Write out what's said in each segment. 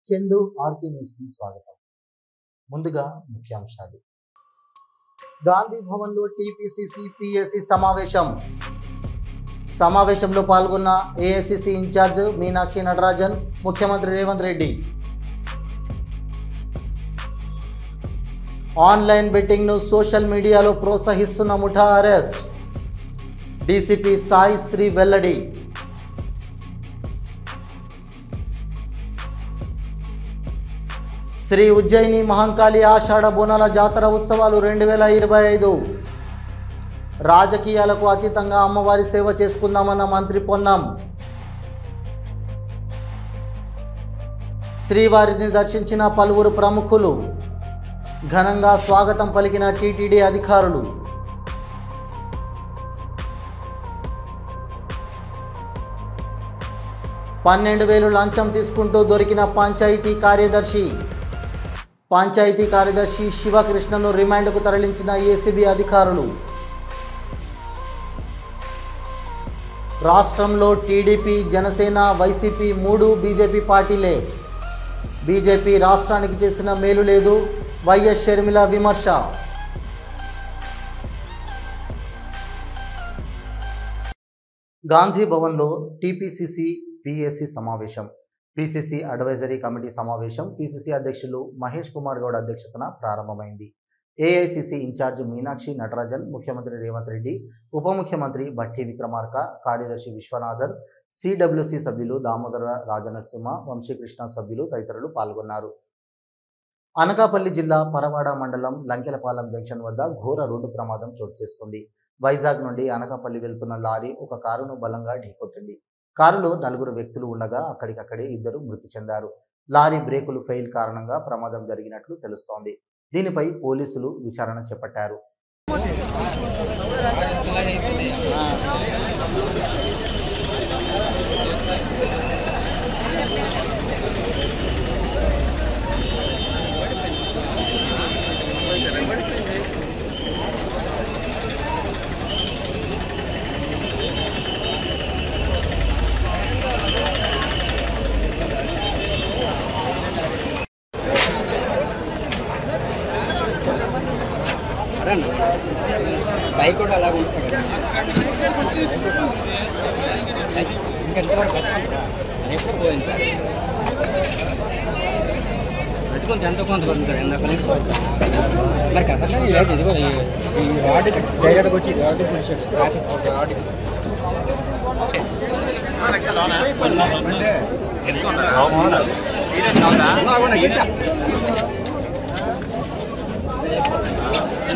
Chandu RK news కి స్వాగతం. ముందుగా ముఖ్యాంశాలు. గాంధీ భవన్ లో టీపీసీసీ పీఎస్సీ సమావేశంలో పాల్గొన్న ఏఐసీసీ ఇన్ఛార్జ్ మీనాక్షి నటరాజన్, ముఖ్యమంత్రి రేవంత్ రెడ్డి. ఆన్లైన్ బెట్టింగ్ ను సోషల్ మీడియాలో ప్రోత్సహిస్తున్న ముఠా అరెస్ట్, డీసీపీ సాయి శ్రీ వెల్లడి. శ్రీ ఉజ్జయిని మహంకాళి ఆషాఢ బోనాల జాతర ఉత్సవాలు 2025. రాజకీయాలకు అతీతంగా అమ్మవారి సేవ చేసుకుందామన్న మంత్రి పొన్నం. శ్రీవారిని దర్శించిన పలువురు ప్రముఖులు. ఘనంగా స్వాగతం పలికిన టీటీడీ అధికారులు. $12,000 లంచం తీసుకుంటూ దొరికిన పంచాయతీ కార్యదర్శి శివకృష్ణను రిమాండ్కు తరలించిన ఏసీబీ అధికారులు. రాష్ట్రంలో టీడీపీ, జనసేన, వైసీపీ 3 బీజేపీ పార్టీలే. బీజేపీ రాష్ట్రానికి చేసిన మేలు లేదు, వైఎస్ షర్మిల విమర్శ. గాంధీ భవన్లో టీపీసీసీ పీఎస్సీ సమావేశం, పీసీసీ అడ్వైజరీ కమిటీ సమావేశం పీసీసీ అధ్యక్షులు మహేష్ కుమార్ గౌడ్ అధ్యక్షతన ప్రారంభమైంది. ఏఐసీసీ ఇన్ఛార్జ్ మీనాక్షి నటరాజన్, ముఖ్యమంత్రి రేవంత్ రెడ్డి, ఉప ముఖ్యమంత్రి భట్టి విక్రమార్క, కార్యదర్శి విశ్వనాథన్, సిడబ్ల్యూసీ సభ్యులు దామోదర రాజనరసింహ, వంశీకృష్ణ సభ్యులు తదితరులు పాల్గొన్నారు. అనకాపల్లి జిల్లా పరవాడ మండలం లంకెలపాలెం జంక్షన్ వద్ద ఘోర రోడ్డు ప్రమాదం చోటు చేసుకుంది. వైజాగ్ నుండి అనకాపల్లి వెళ్తున్న లారీ ఒక కారును బలంగా ఢీకొట్టింది. కారులో 4 వ్యక్తులు ఉండగా అక్కడికక్కడే 2 మృతి చెందారు. లారీ బ్రేకులు ఫెయిల్ కారణంగా ప్రమాదం జరిగినట్లు తెలుస్తోంది. దీనిపై పోలీసులు విచారణ చేపట్టారు. బైక్ కూడా అలా ఉంటుంది కదా, ఇంకెంతవరకు ఎప్పుడు పోయింది పెట్టుకుంటే ఎంతో కొంత పడుతుంది. ఎందాక నుంచి మరి కదా లేదు. ఇదిగో ఈ వార్డుకి డైరెక్ట్గా వచ్చి వార్డు చూసాడు ట్రాఫిక్ వార్డుకి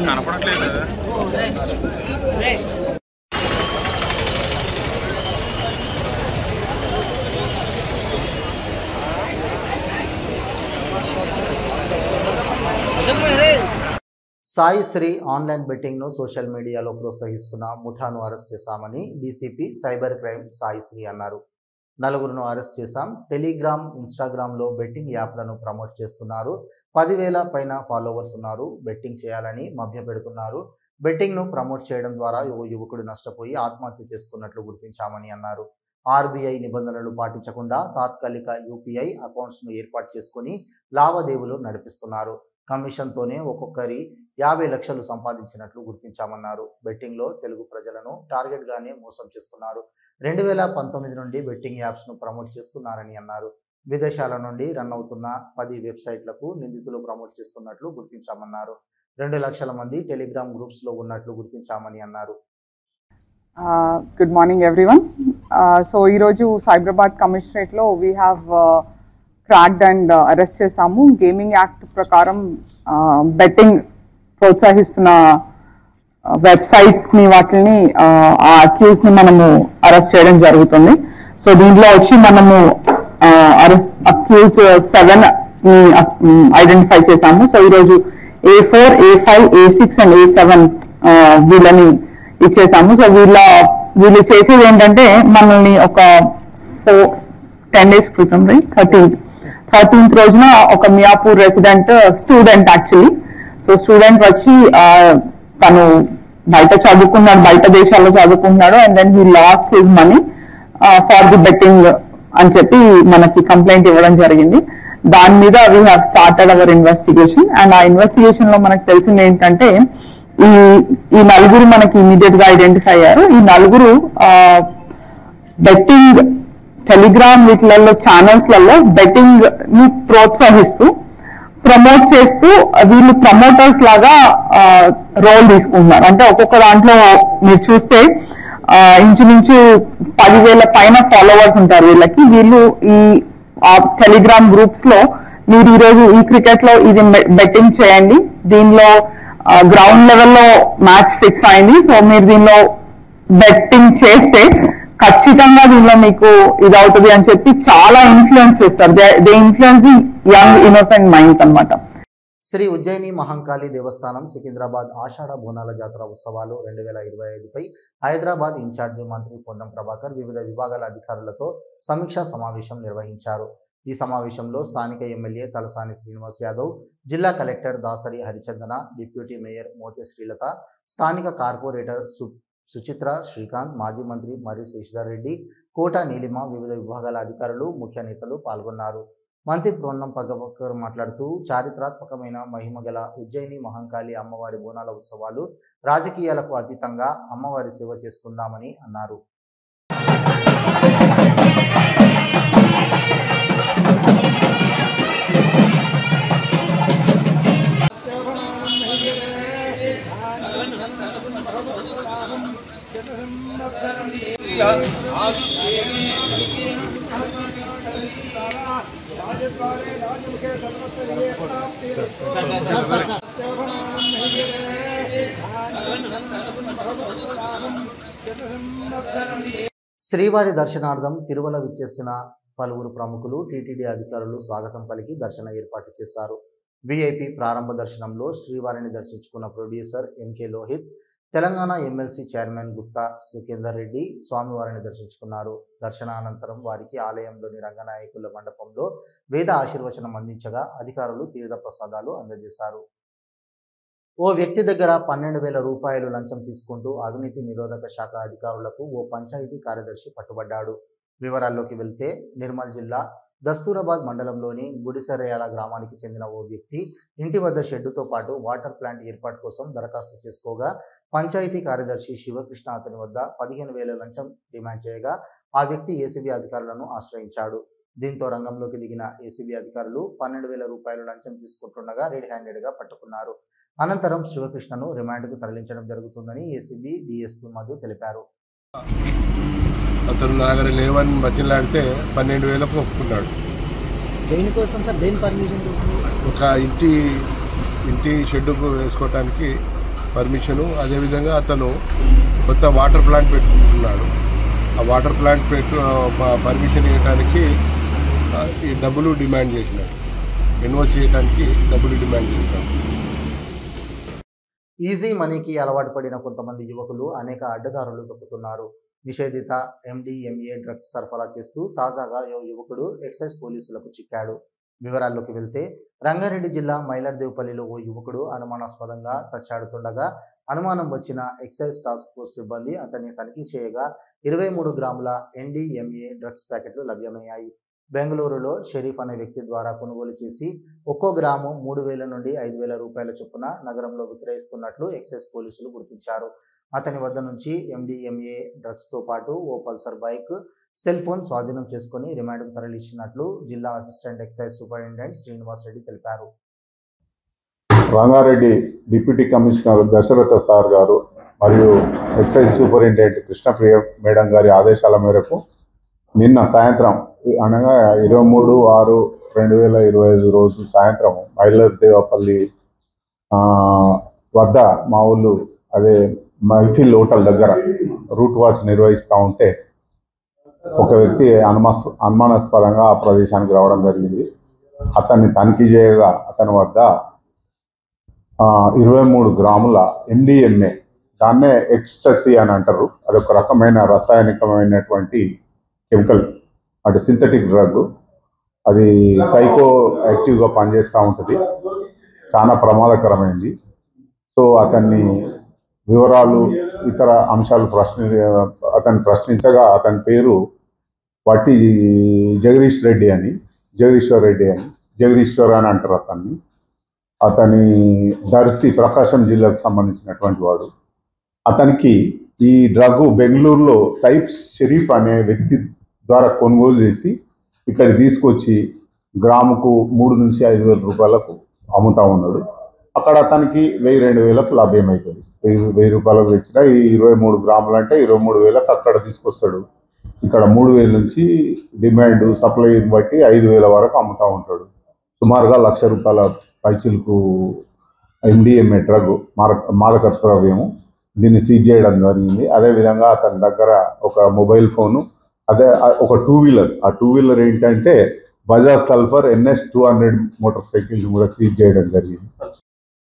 కనపడట్లేదు. సాయి శ్రీ ఆన్లైన్ బెట్టింగ్ ను సోషల్ మీడియాలో ప్రోత్సహిస్తున్న ముఠాను అరెస్ట్ చేశామని DCP cyber crime Sai Sri అన్నారు. 4 అరెస్ట్ చేశాం. టెలిగ్రామ్, ఇన్స్టాగ్రామ్లో బెట్టింగ్ యాప్లను ప్రమోట్ చేస్తున్నారు. 10,000 పైన ఫాలోవర్స్ ఉన్నారు. బెట్టింగ్ చేయాలని మభ్యపెడుతున్నారు. బెట్టింగ్ను ప్రమోట్ చేయడం ద్వారా యువకుడు నష్టపోయి ఆత్మహత్య చేసుకున్నట్లు గుర్తించామని అన్నారు. ఆర్బీఐ నిబంధనలు పాటించకుండా తాత్కాలిక యూపీఐ అకౌంట్స్ను ఏర్పాటు చేసుకుని లావాదేవీలు నడిపిస్తున్నారు. కమిషన్తోనే ఒక్కొక్కరి 50 లక్షలు సంపాదించినట్లు గుర్తించామన్నారు. బెట్టింగ్లో తెలుగు ప్రజలను టార్గెట్గానే మోసం చేస్తున్నారు. 2019 నుండి బెట్టింగ్ యాప్స్ను ప్రమోట్ చేస్తున్నారని అన్నారు. విదేశాల నుండి రన్ అవుతున్న 10 వెబ్సైట్లకు నిందితులు ప్రమోట్ చేస్తున్నట్లు గుర్తించామన్నారు. 2 లక్షల మంది టెలిగ్రామ్ గ్రూప్స్లో ఉన్నట్లు గుర్తించామని అన్నారు. Good morning everyone. So ఈరోజు సైబరాబాద్ కమిషనరేట్లో we have cracked and arrest చేసాము. గేమింగ్ యాక్ట్ ప్రకారం బెట్టింగ్ ప్రోత్సహిస్తున్న వెబ్సైట్స్ని వాటిని ఆ అక్యూజ్ని మనము అరెస్ట్ చేయడం జరుగుతుంది. సో దీంట్లో వచ్చి మనము అక్యూజ్డ్ 7ని ఐడెంటిఫై చేసాము. సో ఈరోజు A4, A5, A6 and A7 వీళ్ళని ఇచ్చేసాము. సో వీళ్ళు చేసేది ఏంటంటే మనల్ని ఒక 10 days క్రితం 13th రోజున ఒక Miyapur resident student actually. So student వచ్చి తను బయట చదువుకున్నాడు, బయట దేశాల్లో చదువుకుంటున్నాడు. And then he lost his money for the betting అని చెప్పి మనకి కంప్లైంట్ ఇవ్వడం జరిగింది. దాని మీద we have started our investigation. And ఆ ఇన్వెస్టిగేషన్ లో మనకు తెలిసింది ఏంటంటే ఈ నలుగురు మనకి ఇమీడియట్ గా ఐడెంటిఫై అయ్యారు. ఈ నలుగురు బెట్టింగ్ టెలిగ్రామ్ వీటిలలో ఛానల్స్లలో బెట్టింగ్ ని ప్రోత్సహిస్తూ ప్రమోట్ చేస్తూ వీళ్ళు ప్రమోటర్స్ లాగా రోల్ తీసుకుంటున్నారు. అంటే ఒక్కొక్క దాంట్లో మీరు చూస్తే ఇంచుమించు 10,000 పైన ఫాలోవర్స్ ఉంటారు వీళ్ళకి. వీళ్ళు ఈ టెలిగ్రామ్ గ్రూప్స్ లో మీరు ఈరోజు ఈ క్రికెట్ లో ఇది బెట్టింగ్ చేయండి, దీనిలో గ్రౌండ్ లెవెల్లో మ్యాచ్ ఫిక్స్ అయింది, సో మీరు దీనిలో బెట్టింగ్ చేస్తే ఖచ్చితంగా దీనిలో మీకు ఇది అవుతుంది అని చెప్పి చాలా ఇన్ఫ్లుయెన్స్ చేస్తారు. They influence the young innocent minds అన్నమాట. శ్రీ ఉజ్జయిని మహంకాళి దేవస్థానం సికింద్రాబాద్ ఆషాఢ బోనాల జాతర ఉత్సవాలు 2025పై హైదరాబాద్ ఇన్ఛార్జి మంత్రి పొన్నం ప్రభాకర్ వివిధ విభాగాల అధికారులతో సమీక్షా సమావేశం నిర్వహించారు. ఈ సమావేశంలో స్థానిక ఎమ్మెల్యే తలసాని శ్రీనివాస్ యాదవ్, జిల్లా కలెక్టర్ దాసరి హరిచందన, డిప్యూటీ మేయర్ మోతే శ్రీలత, స్థానిక కార్పొరేటర్ సుచిత్ర శ్రీకాంత్, మాజీ మంత్రి మర్రి శశిధర్ రెడ్డి, కోట నీలిమ, వివిధ విభాగాల అధికారులు, ముఖ్య నేతలు పాల్గొన్నారు. మంత్రి పొన్నం ప్రభాకర్ మాట్లాడుతూ చారిత్రాత్మకమైన మహిమగల ఉజ్జయిని మహంకాళి అమ్మవారి బోనాల ఉత్సవాలు రాజకీయాలకు అతీతంగా అమ్మవారి సేవ చేసుకుందామని అన్నారు. శ్రీవారి దర్శనార్థం తిరుమల విచ్చేసిన పలువురు ప్రముఖులు, టీటీడీ అధికారులు స్వాగతం పలికి దర్శన ఏర్పాటు చేశారు. విఐపి ప్రారంభ దర్శనంలో శ్రీవారిని దర్శించుకున్న producer MK Lohith, Telangana MLC chairman Gupta Sukhender Reddy స్వామివారిని దర్శించుకున్నారు. దర్శనానంతరం వారికి ఆలయంలోని రంగనాయకుల మండపంలో వేద ఆశీర్వచనం అందించగా అధికారులు తీర్థ ప్రసాదాలు అందజేశారు. ఓ వ్యక్తి దగ్గర 12,000 రూపాయలు లంచం తీసుకుంటూ అవినీతి నిరోధక శాఖ అధికారులకు ఓ పంచాయతీ కార్యదర్శి పట్టుబడ్డాడు. వివరాల్లోకి వెళ్తే నిర్మల్ జిల్లా దస్తూరాబాద్ మండలంలోని గుడిసెరయాల గ్రామానికి చెందిన ఓ వ్యక్తి ఇంటి వద్ద షెడ్డుతో పాటు వాటర్ ప్లాంట్ ఏర్పాటు కోసం దరఖాస్తు చేసుకోగా పంచాయతీ కార్యదర్శి శివకృష్ణ అతని వద్ద 15,000 లంచం డిమాండ్ చేయగా ఆ వ్యక్తి ఏసీబీ అధికారులను ఆశ్రయించాడు. దీంతో రంగంలోకి దిగిన ఏసీబీ అధికారులు 12,000 రూపాయలు లంచం తీసుకుంటుండగా రెడ్ హ్యాండెడ్గా పట్టుకున్నారు. అనంతరం శివకృష్ణను రిమాండ్కు తరలించడం జరుగుతుందని ఏసీబీ డీఎస్పీ మధు తెలిపారు. అతను నా దగ్గర లేవని బతిలాడితే 12,000కు ఒప్పుకున్నాడు. దేనికోసం సార్? దేని పర్మిషన్ కోసం? ఒక ఇంటి షెడ్డుకు వేసుకోవటానికి పర్మిషను. అదేవిధంగా అతను కొత్త వాటర్ ప్లాంట్ పెట్టుకుంటున్నాడు. ఆ వాటర్ ప్లాంట్ పర్మిషన్ ఇవ్వడానికి ఈ డబ్బులు డిమాండ్ చేసినాడు. ఎన్ఓసి చేయడానికి డబ్బులు డిమాండ్ చేసినాడు. ఈజీ మనీకి అలవాటు పడిన కొంతమంది యువకులు అనేక అడ్డదారులు తొక్కుతున్నారు. నిషేధిత MDMA డ్రగ్స్ సరఫరా చేస్తూ తాజాగా ఓ యువకుడు ఎక్సైజ్ పోలీసులకు చిక్కాడు. వివరాల్లోకి వెళ్తే రంగారెడ్డి జిల్లా మైలర్దేవ్పల్లిలో ఓ యువకుడు అనుమానాస్పదంగా తచ్చాడుతుండగా అనుమానం వచ్చిన ఎక్సైజ్ టాస్క్ ఫోర్స్ సిబ్బంది అతన్ని తనిఖీ చేయగా 23 గ్రాముల NDMA డ్రగ్స్ ప్యాకెట్లు లభ్యమయ్యాయి. బెంగళూరులో షరీఫ్ అనే వ్యక్తి ద్వారా కొనుగోలు చేసి ఒక్కో గ్రాము 3,000 నుండి 5,000 రూపాయల చొప్పున నగరంలో విక్రయిస్తున్నట్లు ఎక్సైజ్ పోలీసులు గుర్తించారు. అతని వద్ద నుంచి MDMA డ్రగ్స్తో పాటు ఓ పల్సర్ బైక్, సెల్ ఫోన్ స్వాధీనం చేసుకుని రిమాండ్కు తరలించినట్లు జిల్లా assistant excise superintendent Srinivas Reddy తెలిపారు. Rangareddy deputy commissioner Dasaratha sir గారు మరియు ఎక్సైజ్ సూపరింటెండెంట్ కృష్ణప్రియ మేడం గారి ఆదేశాల మేరకు నిన్న సాయంత్రం అనగా 23/6/2025 రోజు సాయంత్రం మైలర్దేవపల్లి వద్ద మా ఊళ్ళు అదే మహఫిల్ హోటల్ దగ్గర రూట్ వాచ్ నిర్వహిస్తూ ఉంటే ఒక వ్యక్తి అనుమానాస్పదంగా ఆ ప్రదేశానికి రావడం జరిగింది. అతన్ని తనిఖీ చేయగా అతని వద్ద 23 గ్రాముల MDMA, దాన్నే ఎక్స్టసీ అని అంటారు, అదొక రకమైన రసాయనికమైనటువంటి కెమికల్, అంటే సింథటిక్ డ్రగ్. అది సైకో యాక్టివ్గా పనిచేస్తూ ఉంటుంది, చాలా ప్రమాదకరమైంది. సో అతన్ని వివరాలు ఇతర అంశాలు అతన్ని ప్రశ్నించగా అతని పేరు వట్టి జగదీశ్వర్ రెడ్డి అని జగదీశ్వర్ అని అంటారు అతన్ని. అతని దర్శి ప్రకాశం జిల్లాకు సంబంధించినటువంటి వాడు. అతనికి ఈ డ్రగ్ బెంగళూరులో సైఫ్ షరీఫ్ అనే వ్యక్తి ద్వారా కొనుగోలు చేసి ఇక్కడ తీసుకొచ్చి గ్రాముకు 3 నుంచి 5 వేల రూపాయలకు అమ్ముతా ఉన్నాడు. అక్కడ అతనికి 1000-2000లకు లభ్యమవుతుంది. 1000 రూపాయలకు తెచ్చిన ఈ 23 గ్రాములు అంటే 23,000లకు అక్కడ తీసుకొస్తాడు. ఇక్కడ 3,000 నుంచి డిమాండ్ సప్లైని బట్టి 5,000 వరకు అమ్ముతూ ఉంటాడు. సుమారుగా 1,00,000 రూపాయల పైచిలకు MDMA డ్రగ్ మాదక ద్రవ్యము దీన్ని సీజ్ చేయడం జరిగింది. అదేవిధంగా అతని దగ్గర ఒక మొబైల్ ఫోను, అదే ఒక 2 వీలర్. ఆ 2 వీలర్ ఏంటంటే Bajaj sulphur NS 200 motor cycle కూడా సీజ్ చేయడం జరిగింది.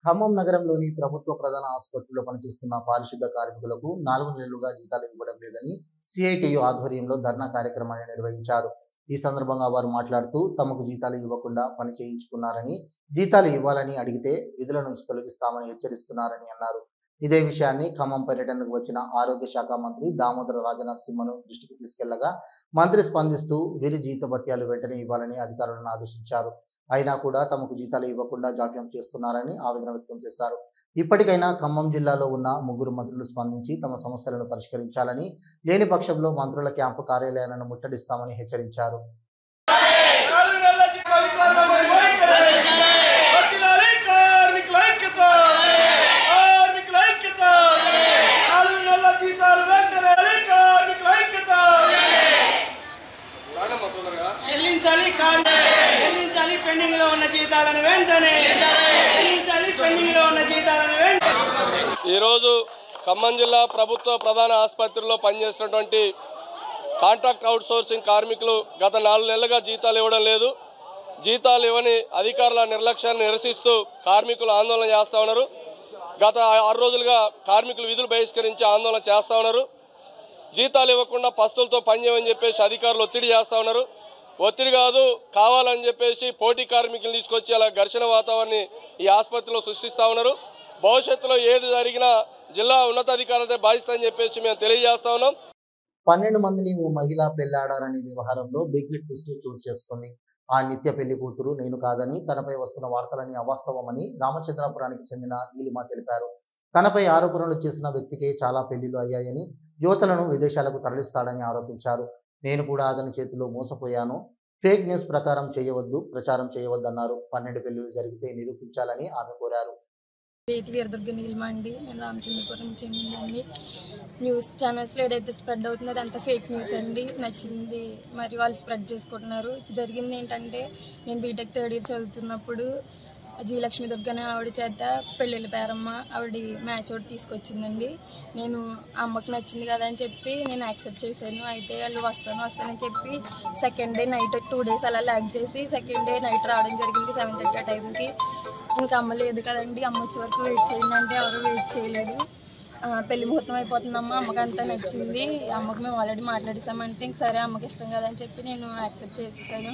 ఖమ్మం నగరంలోని ప్రభుత్వ ప్రధాన ఆసుపత్రిలో పనిచేస్తున్న పారిశుద్ధ కార్మికులకు 4 నెలలుగా జీతాలు ఇవ్వడం లేదని CITU ఆధ్వర్యంలో ధర్నా కార్యక్రమాన్ని నిర్వహించారు. ఈ సందర్భంగా వారు మాట్లాడుతూ తమకు జీతాలు ఇవ్వకుండా పని చేయించుకున్నారని, జీతాలు ఇవ్వాలని అడిగితే విధుల నుంచి తొలగిస్తామని హెచ్చరిస్తున్నారని అన్నారు. ఇదే విషయాన్ని ఖమ్మం పర్యటనకు వచ్చిన ఆరోగ్య శాఖ మంత్రి దామోదర రాజనరసింహను దృష్టికి తీసుకెళ్లగా మంత్రి స్పందిస్తూ వీరి జీతభత్యాలు వెంటనే ఇవ్వాలని అధికారులను ఆదేశించారు. అయినా కూడా తమకు జీతాలు ఇవ్వకుండా జాప్యం చేస్తున్నారని ఆవేదన వ్యక్తం చేశారు. ఇప్పటికైనా ఖమ్మం జిల్లాలో ఉన్న 3 మంత్రులు స్పందించి తమ సమస్యలను పరిష్కరించాలని, లేని పక్షంలో మంత్రుల క్యాంపు కార్యాలయాలను ముట్టడిస్తామని హెచ్చరించారు. ఈరోజు ఖమ్మం జిల్లా ప్రభుత్వ ప్రధాన ఆసుపత్రిలో పనిచేస్తున్నటువంటి కాంట్రాక్ట్ అవుట్సోర్సింగ్ కార్మికులు గత 4 నెలలుగా జీతాలు ఇవ్వడం లేదు. జీతాలు ఇవ్వని అధికారుల నిర్లక్ష్యాన్ని నిరసిస్తూ కార్మికులు ఆందోళన చేస్తూ ఉన్నారు. గత 6 రోజులుగా కార్మికులు విధులు బహిష్కరించి ఆందోళన చేస్తూ ఉన్నారు. జీతాలు ఇవ్వకుండా పస్తులతో పనిచేయమని చెప్పేసి అధికారులు ఒత్తిడి చేస్తూ ఉన్నారు. ఒత్తిడి కాదు, కావాలని చెప్పేసి పోటీ కార్మికులు తీసుకొచ్చి అలా ఘర్షణ వాతావరణాన్ని ఈ ఆసుపత్రిలో సృష్టిస్తూ ఉన్నారు. భవిష్యత్తులో ఏది జరిగినా జిల్లా ఉన్నతాధికారులతో బాధిస్తారని చెప్పేసి మేము తెలియజేస్తా ఉన్నాం. 12 మందిని ఓ మహిళ పెళ్లాడారనే వ్యవహారంలో బిగ్ ట్విస్ట్ చోటు చేసుకుంది. ఆ నిత్య పెళ్లి కూతురు నేను కాదని, తనపై వస్తున్న వార్తలని అవాస్తవమని రామచంద్రాపురానికి చెందిన నీలిమ తెలిపారు. తనపై ఆరోపణలు చేసిన వ్యక్తికే చాలా పెళ్లిలు అయ్యాయని, యువతలను విదేశాలకు తరలిస్తాడని ఆరోపించారు. నేను కూడా అతని చేతిలో మోసపోయాను. ఫేక్ న్యూస్ ప్రచారం చేయవద్దన్నారు. 12 పెళ్లిలు జరిగితే నిరూపించాలని ఆమె కోరారు. వీరదుర్గ నీలిమ అండి. నేను రామచంద్రపురం చెందిందండి. న్యూస్ ఛానల్స్లో ఏదైతే స్ప్రెడ్ అవుతుందో అదంతా ఫేక్ న్యూస్ అండి. నచ్చింది మరి వాళ్ళు స్ప్రెడ్ చేసుకుంటున్నారు. జరిగింది ఏంటంటే, నేను బీటెక్ 3rd ఇయర్ చదువుతున్నప్పుడు జీలక్ష్మి దుర్గనే ఆవిడ చేత పెళ్ళిళ్ళ పేరమ్మ ఆవిడ మ్యాచ్ ఒకటి తీసుకొచ్చిందండి. నేను అమ్మకి నచ్చింది కదా అని చెప్పి నేను యాక్సెప్ట్ చేశాను. అయితే వాళ్ళు వస్తానని చెప్పి సెకండ్ డే నైట్ 2 days అలా ల్యాగ్ చేసి సెకండ్ డే నైట్ రావడం జరిగింది 7:30 ఆ టైంకి. ఇంకా అమ్మ లేదు కదండి, అమ్మ వచ్చే వరకు వెయిట్ చేయండి అంటే ఎవరు వెయిట్ చేయలేదు. పెళ్లి ముహూర్తం అయిపోతుందమ్మా, అమ్మకి అంతా నచ్చింది, అమ్మకి మేము ఆల్రెడీ మాట్లాడేసామంటే ఇంక సరే అమ్మకి ఇష్టం కదా అని చెప్పి నేను యాక్సెప్ట్ చేసేసాను.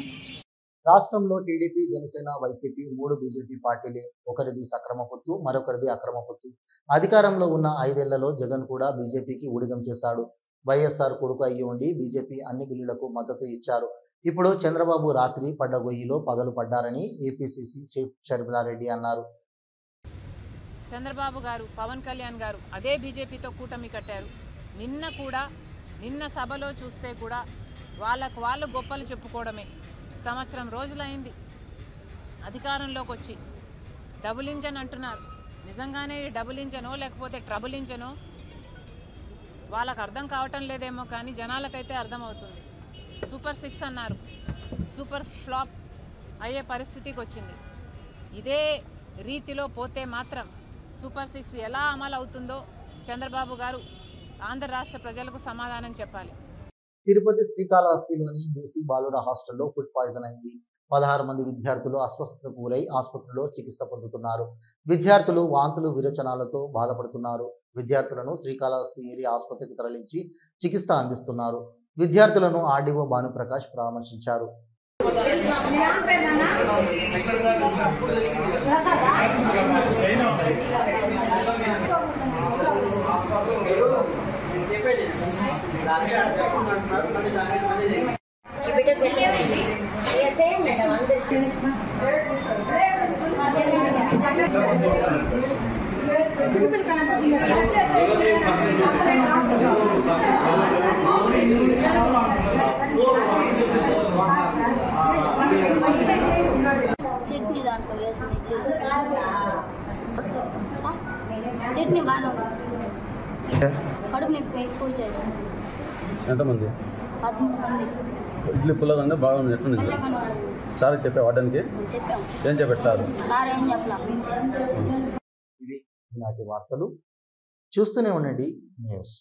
రాష్ట్రంలో టీడీపీ, జనసేన, వైసీపీ 3 బీజేపీ పార్టీలే. ఒకరిది సక్రమ పొత్తు, మరొకరిది అక్రమ పొత్తు. అధికారంలో ఉన్న 5 ఏళ్లలో జగన్ కూడా బీజేపీకి ఊడిగం చేశాడు. వైఎస్ఆర్ కొడుకు అయ్యి ఉండి బీజేపీ అన్ని బిల్లులకు మద్దతు ఇచ్చారు. ఇప్పుడు చంద్రబాబు రాత్రి పడ్డ గొయ్యిలో పగలు పడ్డారని ఏపీసీసీ చీఫ్ షర్మిలారెడ్డి అన్నారు. చంద్రబాబు గారు, పవన్ కళ్యాణ్ గారు అదే బీజేపీతో కూటమి కట్టారు. నిన్న సభలో చూస్తే కూడా వాళ్ళు గొప్పలు చెప్పుకోవడమే. సంవత్సరం రోజులైంది అధికారంలోకి వచ్చి. డబుల్ ఇంజన్ అంటున్నారు. నిజంగానే డబుల్ ఇంజనో లేకపోతే ట్రబుల్ ఇంజనో వాళ్ళకు అర్థం కావటం లేదేమో, కానీ జనాలకైతే అర్థమవుతుంది. సూపర్ 6 అన్నారు, సూపర్ ఫ్లాప్ అయ్యే పరిస్థితికి వచ్చింది. ఇదే రీతిలో పోతే మాత్రం సూపర్ 6 ఎలా అమలు అవుతుందో చంద్రబాబు గారు ఆంధ్ర రాష్ట్ర ప్రజలకు సమాధానం చెప్పాలి. తిరుపతి శ్రీకాళహస్తిలోని బీసీ బాలుర హాస్టల్లో ఫుడ్ పాయిజన్ అయింది. 16 మంది విద్యార్థులు అస్వస్థతకు గురై ఆసుపత్రిలో చికిత్స పొందుతున్నారు. విద్యార్థులు వాంతులు విరోచనాలతో బాధపడుతున్నారు. విద్యార్థులను శ్రీకాళహస్తి ఏరియా ఆసుపత్రికి తరలించి చికిత్స అందిస్తున్నారు. విద్యార్థులను ఆర్డీఓ భానుప్రకాష్ పరామర్శించారు. చట్నీ దాంట్లో వేసింది చట్నీ బాగా కడుపు నొప్పి ఎక్కువ చేసింది. ఎంతమంది? 13 మంది. ఇడ్లీ పుల్లగా బాగుంది. ఎట్లుంది సార్ చెప్పా వాడడానికి? చెప్పాము. ఏం చెప్పాడు సార్? సార్ ఏం చెప్పలా. ఇవి ఈనాటి వార్తలు. చూస్తూనే ఉండండి న్యూస్.